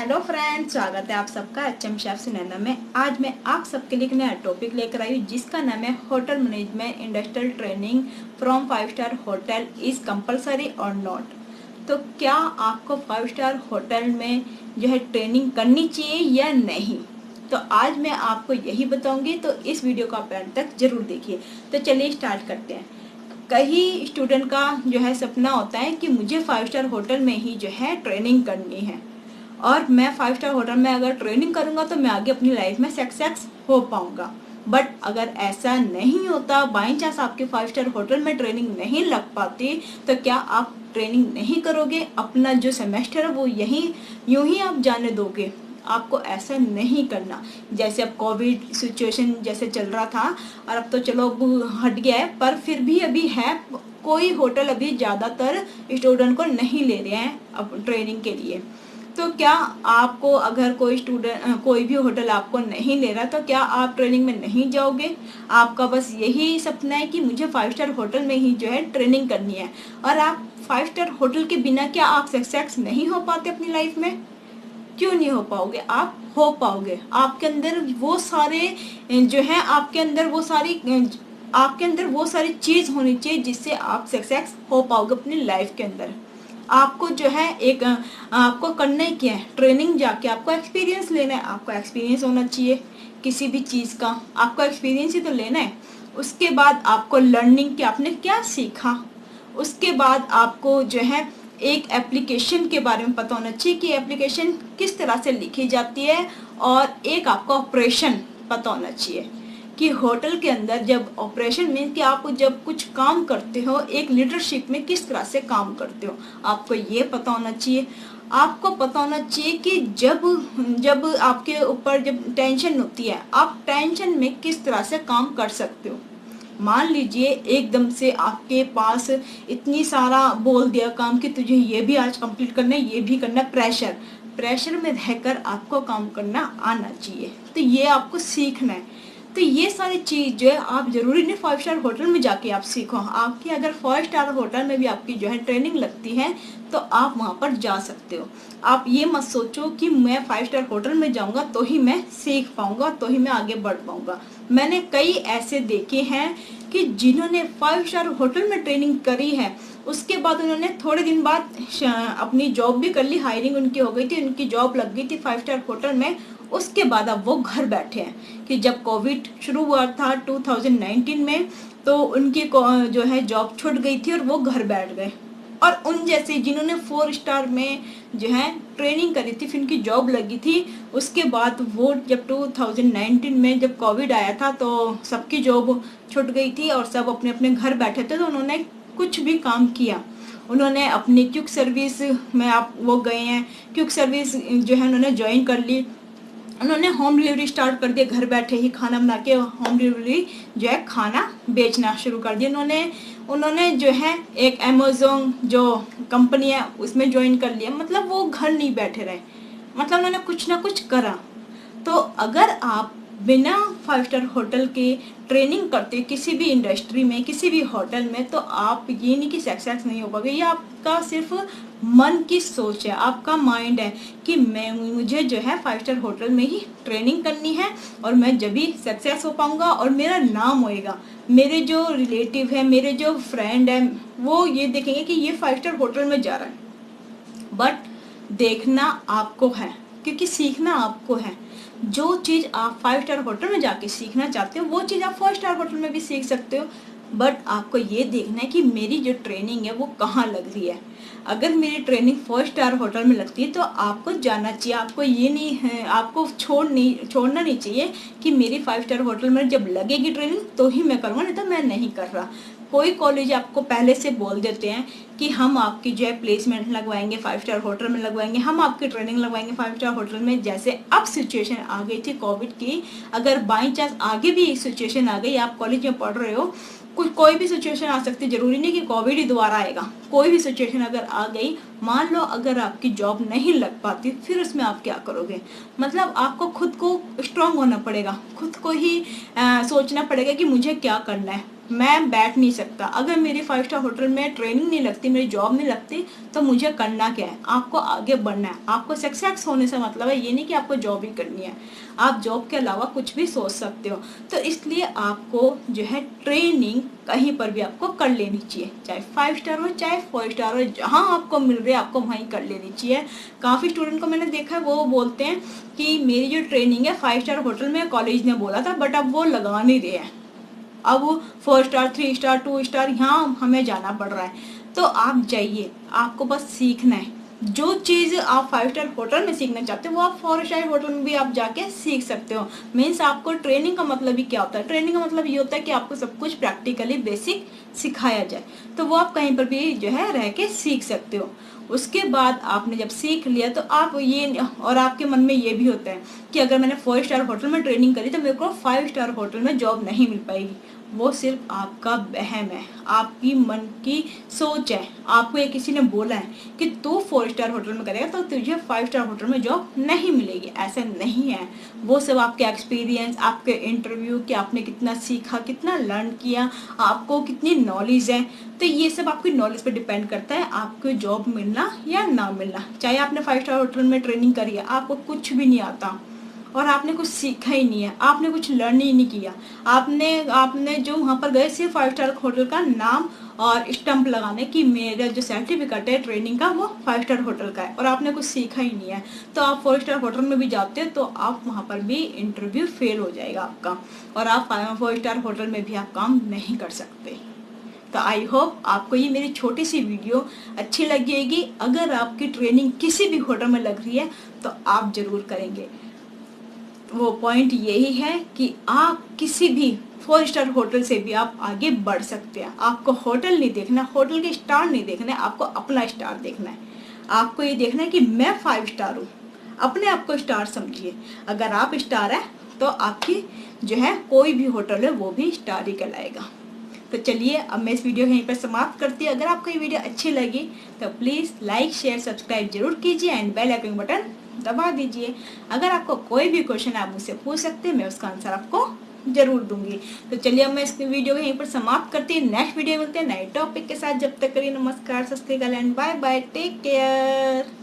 Hello friends, स्वागत है आप सबका एचएम शेफ सुनैना में। आज मैं आप सबके लिए एक नया टॉपिक लेकर आई हूँ जिसका नाम है hotel management industrial training from 5 star hotel is compulsory और नॉट। तो क्या आपको 5 स्टार होटल में जो है ट्रेनिंग करनी चाहिए या नहीं, तो आज मैं आपको यही बताऊंगी। तो इस वीडियो को आप एंड तक जरूर देखिए। तो चलिए स्टार्ट करते हैं। कई स्टूडेंट का जो है सपना होता है कि मुझे 5 स्टार होटल में ही जो है ट्रेनिंग करनी है और मैं 5 स्टार होटल में अगर ट्रेनिंग करूंगा तो मैं आगे अपनी लाइफ में सक्सेस हो पाऊंगा। बट अगर ऐसा नहीं होता, बाई चांस आपके 5 स्टार होटल में ट्रेनिंग नहीं लग पाती, तो क्या आप ट्रेनिंग नहीं करोगे? अपना जो सेमेस्टर है वो यहीं यूं ही आप जाने दोगे? आपको ऐसा नहीं करना। जैसे अब कोविड सिचुएशन जैसे चल रहा था और अब तो चलो अब हट गया है, पर फिर भी अभी है। कोई होटल अभी ज़्यादातर स्टूडेंट को नहीं ले रहे हैं अब ट्रेनिंग के लिए। तो क्या आपको अगर कोई भी होटल आपको नहीं ले रहा, तो क्या आप ट्रेनिंग में नहीं जाओगे? आपका बस यही सपना है कि मुझे 5 स्टार होटल में ही जो है ट्रेनिंग करनी है, और आप 5 स्टार होटल के बिना क्या आप सक्सेस नहीं हो पाते अपनी लाइफ में? क्यों नहीं हो पाओगे? आप हो पाओगे। आपके अंदर वो सारे जो है आपके अंदर वो सारी चीज होनी चाहिए जिससे आप सक्सेस हो पाओगे अपनी लाइफ के अंदर। आपको जो है आपको करना ही क्या है, ट्रेनिंग जाके आपको एक्सपीरियंस लेना है। आपको एक्सपीरियंस होना चाहिए किसी भी चीज़ का, आपको एक्सपीरियंस ही तो लेना है। उसके बाद आपको लर्निंग कि आपने क्या सीखा। उसके बाद आपको जो है एक एप्लीकेशन के बारे में पता होना चाहिए कि एप्लीकेशन किस तरह से लिखी जाती है, और एक आपको ऑपरेशन पता होना चाहिए कि होटल के अंदर जब ऑपरेशन मीन कि आप जब कुछ काम करते हो, एक लीडरशिप में किस तरह से काम करते हो, आपको ये पता होना चाहिए। आपको पता होना चाहिए कि जब आपके ऊपर जब टेंशन होती है, आप टेंशन में किस तरह से काम कर सकते हो। मान लीजिए एकदम से आपके पास इतनी सारा बोल दिया काम कि तुझे ये भी आज कंप्लीट करना है, ये भी करना है। प्रेशर में रहकर आपको काम करना आना चाहिए। तो ये आपको सीखना है। तो ये सारी चीज़ जो है आप जरूरी नहीं 5 स्टार होटल में जाके आप सीखो। आपकी अगर 5 स्टार होटल में भी आपकी जो है ट्रेनिंग लगती है तो आप वहाँ पर जा सकते हो। आप ये मत सोचो कि मैं 5 स्टार होटल में जाऊँगा तो ही मैं सीख पाऊँगा, तो ही मैं आगे बढ़ पाऊँगा। मैंने कई ऐसे देखे हैं कि जिन्होंने 5 स्टार होटल में ट्रेनिंग करी है, उसके बाद उन्होंने थोड़े दिन बाद अपनी जॉब भी कर ली, हायरिंग उनकी हो गई थी, उनकी जॉब लग गई थी 5 स्टार होटल में। उसके बाद अब वो घर बैठे हैं कि जब कोविड शुरू हुआ था 2019 में, तो उनकी जो है जॉब छूट गई थी और वो घर बैठ गए। और उन जैसे जिन्होंने 4 स्टार में जो है ट्रेनिंग करी थी, फिर उनकी जॉब लगी थी, उसके बाद वो जब 2019 में जब कोविड आया था तो सबकी जॉब छूट गई थी और सब अपने अपने घर बैठे थे। तो उन्होंने कुछ भी काम किया। उन्होंने अपनी क्विक सर्विस में आप वो गए हैं, क्विक सर्विस जो है उन्होंने ज्वाइन कर ली। उन्होंने होम डिलीवरी स्टार्ट कर दिया, घर बैठे ही खाना बना के होम डिलीवरी जो है खाना बेचना शुरू कर दिया। उन्होंने जो है एक अमेज़न जो कंपनी है उसमें ज्वाइन कर लिया। मतलब वो घर नहीं बैठे रहे, मतलब उन्होंने कुछ ना कुछ करा। तो अगर आप बिना 5 स्टार होटल के ट्रेनिंग करते किसी भी इंडस्ट्री में, किसी भी होटल में, तो आप ये नहीं कि सक्सेस नहीं हो पाओगे। ये आपका सिर्फ मन की सोच है, आपका माइंड है कि मुझे जो है 5 स्टार होटल में ही ट्रेनिंग करनी है और मैं जब भी सक्सेस हो पाऊंगा और मेरा नाम होएगा। मेरे जो रिलेटिव है, मेरे जो फ्रेंड है, वो ये देखेंगे कि ये 5 स्टार होटल में जा रहा है। बट देखना आपको है, क्योंकि सीखना आपको है। जो चीज़ आप 5 स्टार होटल में जाके सीखना चाहते हो वो चीज़ आप 4 स्टार होटल में भी सीख सकते हो। बट आपको ये देखना है कि मेरी जो ट्रेनिंग है वो कहाँ लग रही है। अगर मेरी ट्रेनिंग 4 स्टार होटल में लगती है तो आपको जाना चाहिए। आपको ये नहीं है, आपको छोड़ना नहीं चाहिए कि मेरी 5 स्टार होटल में जब लगेगी ट्रेनिंग तो ही मैं करूँगा, नहीं तो मैं नहीं कर रहा। कोई कॉलेज आपको पहले से बोल देते हैं कि हम आपकी जो है प्लेसमेंट लगवाएंगे 5 स्टार होटल में लगवाएंगे, हम आपकी ट्रेनिंग लगवाएंगे 5 स्टार होटल में। जैसे अब सिचुएशन आ गई थी कोविड की, अगर बाई चांस आगे भी एक सिचुएशन आ गई, आप कॉलेज में पढ़ रहे हो, कोई भी सिचुएशन आ सकती है, जरूरी नहीं कि कोविड ही दोबारा आएगा। कोई भी सिचुएशन अगर आ गई, मान लो अगर आपकी जॉब नहीं लग पाती, फिर उसमें आप क्या करोगे? मतलब आपको खुद को स्ट्रांग होना पड़ेगा, खुद को ही सोचना पड़ेगा कि मुझे क्या करना है। मैं बैठ नहीं सकता। अगर मेरी 5 स्टार होटल में ट्रेनिंग नहीं लगती, मेरी जॉब नहीं लगती, तो मुझे करना क्या है? आपको आगे बढ़ना है। आपको सक्सेस होने से मतलब है ये नहीं कि आपको जॉब ही करनी है, आप जॉब के अलावा कुछ भी सोच सकते हो। तो इसलिए आपको जो है ट्रेनिंग कहीं पर भी आपको कर लेनी चाहिए, चाहे 5 स्टार हो चाहे 4 स्टार हो, जहाँ आपको मिल रही है आपको वहीं कर लेनी चाहिए। काफ़ी स्टूडेंट को मैंने देखा है, वो बोलते हैं कि मेरी जो ट्रेनिंग है 5 स्टार होटल में कॉलेज ने बोला था, बट अब वो लगा नहीं रहे हैं। अब 4 स्टार 3 स्टार 2 स्टार यहाँ हमें जाना पड़ रहा है। तो आप जाइए, आपको बस सीखना है। जो चीज़ आप 5 स्टार होटल में सीखना चाहते हो वो आप 4 स्टार होटल में भी आप जाके सीख सकते हो। मीन्स आपको ट्रेनिंग का मतलब ही क्या होता है? ट्रेनिंग का मतलब ये होता है कि आपको सब कुछ प्रैक्टिकली बेसिक सिखाया जाए, तो वो आप कहीं पर भी जो है रह के सीख सकते हो। उसके बाद आपने जब सीख लिया तो आप ये, और आपके मन में ये भी होता है कि अगर मैंने 4 स्टार होटल में ट्रेनिंग करी तो मेरे को 5 स्टार होटल में जॉब नहीं मिल पाएगी। वो सिर्फ आपका वहम है, आपकी मन की सोच है। आपको ये किसी ने बोला है कि तू 4 स्टार होटल में करेगा तो तुझे 5 स्टार होटल में जॉब नहीं मिलेगी, ऐसा नहीं है। वो सब आपके एक्सपीरियंस, आपके इंटरव्यू, कि आपने कितना सीखा, कितना लर्न किया, आपको कितनी नॉलेज है, तो ये सब आपकी नॉलेज पे डिपेंड करता है आपको जॉब मिलना या ना मिलना। चाहे आपने 5 स्टार होटल में ट्रेनिंग करी है, आपको कुछ भी नहीं आता और आपने कुछ सीखा ही नहीं है, आपने कुछ लर्न ही नहीं किया, आपने जो वहाँ पर गए सिर्फ 5 स्टार होटल का नाम और स्टंप लगाने की मेरा जो सर्टिफिकेट है ट्रेनिंग का वो 5 स्टार होटल का है, और आपने कुछ सीखा ही नहीं है, तो आप 4 स्टार होटल में भी जाते तो आप वहाँ पर भी इंटरव्यू फेल हो जाएगा आपका, और आप 4 स्टार होटल में भी आप काम नहीं कर सकते। तो आई होप आपको ये मेरी छोटी सी वीडियो अच्छी लगेगी। अगर आपकी ट्रेनिंग किसी भी होटल में लग रही है तो आप जरूर करेंगे। वो पॉइंट यही है कि आप किसी भी 4 स्टार होटल से भी आप आगे बढ़ सकते हैं। आपको होटल नहीं देखना, होटल के स्टार नहीं देखना है, आपको अपना स्टार देखना है। आपको ये देखना है कि मैं 5 स्टार हूँ, अपने आप को स्टार समझिए। अगर आप स्टार है तो आपकी जो है कोई भी होटल है वो भी स्टार ही कहलाएगा। तो चलिए अब मैं इस वीडियो को यहीं पर समाप्त करती हूँ। अगर आपको ये वीडियो अच्छी लगी तो प्लीज़ लाइक शेयर सब्सक्राइब जरूर कीजिए एंड बेल आइकन बटन दबा दीजिए। अगर आपको कोई भी क्वेश्चन है आप मुझसे पूछ सकते हैं, मैं उसका आंसर आपको जरूर दूंगी। तो चलिए अब मैं इस वीडियो को यहीं पर समाप्त करती हूँ। नेक्स्ट वीडियो मिलते हैं नए टॉपिक के साथ। जब तक करिए नमस्कार, सत श्री अकाल and bye bye, take care.